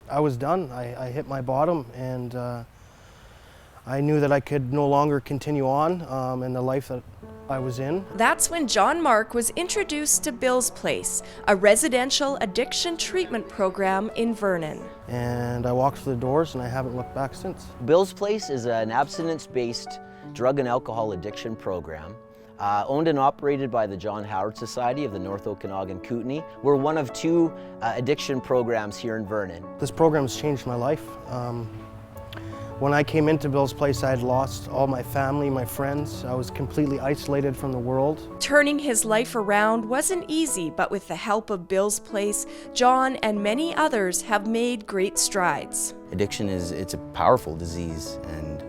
I was done. I hit my bottom, and I knew that I could no longer continue on in the life that I was in. That's when John Mark was introduced to Bill's Place, a residential addiction treatment program in Vernon. And I walked through the doors, and I haven't looked back since. Bill's Place is an abstinence-based drug and alcohol addiction program owned and operated by the John Howard Society of the North Okanagan Kootenai. We're one of two addiction programs here in Vernon. This program has changed my life. When I came into Bill's Place, I had lost all my family, my friends. I was completely isolated from the world. Turning his life around wasn't easy, but with the help of Bill's Place, John and many others have made great strides. Addiction it's a powerful disease, and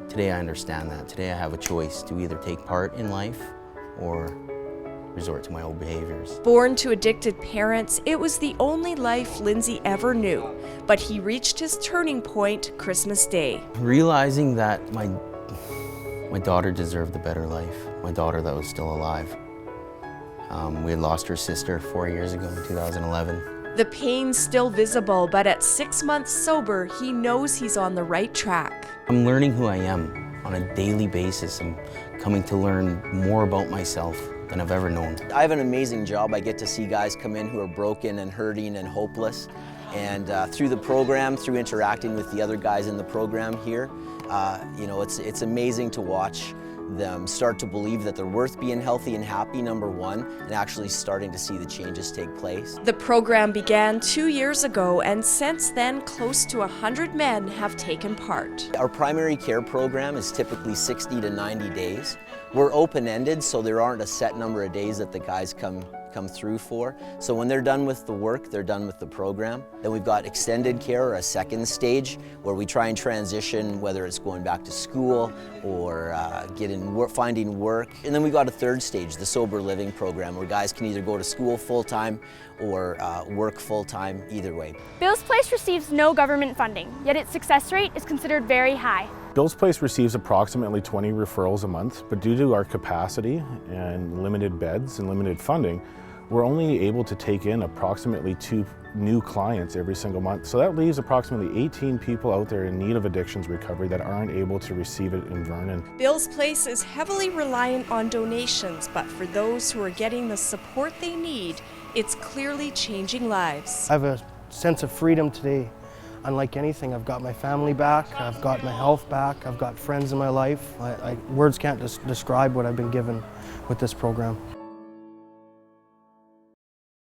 today I understand that. Today I have a choice to either take part in life or resort to my old behaviors. Born to addicted parents, it was the only life Lindsay ever knew, but he reached his turning point Christmas Day. Realizing that my daughter deserved a better life, my daughter that was still alive. We had lost her sister 4 years ago in 2011. The pain's still visible, but at 6 months sober, he knows he's on the right track. I'm learning who I am on a daily basis. I'm coming to learn more about myself than I've ever known. I have an amazing job. I get to see guys come in who are broken and hurting and hopeless. And through the program, through interacting with the other guys in the program here, you know, it's amazing to watch them start to believe that they're worth being healthy and happy, number one, and actually starting to see the changes take place. The program began 2 years ago, and since then, close to 100 men have taken part. Our primary care program is typically 60 to 90 days. We're open-ended, so there aren't a set number of days that the guys come through for. So when they're done with the work, they're done with the program. Then we've got extended care, or a second stage, where we try and transition, whether it's going back to school or finding work. And then we've got a third stage, the sober living program, where guys can either go to school full-time or work full-time, either way. Bill's Place receives no government funding, yet its success rate is considered very high. Bill's Place receives approximately 20 referrals a month, but due to our capacity and limited beds and limited funding, we're only able to take in approximately 2 new clients every single month. So that leaves approximately 18 people out there in need of addictions recovery that aren't able to receive it in Vernon. Bill's Place is heavily reliant on donations, but for those who are getting the support they need, it's clearly changing lives. I have a sense of freedom today. Unlike anything, I've got my family back, I've got my health back, I've got friends in my life. Words can't describe what I've been given with this program.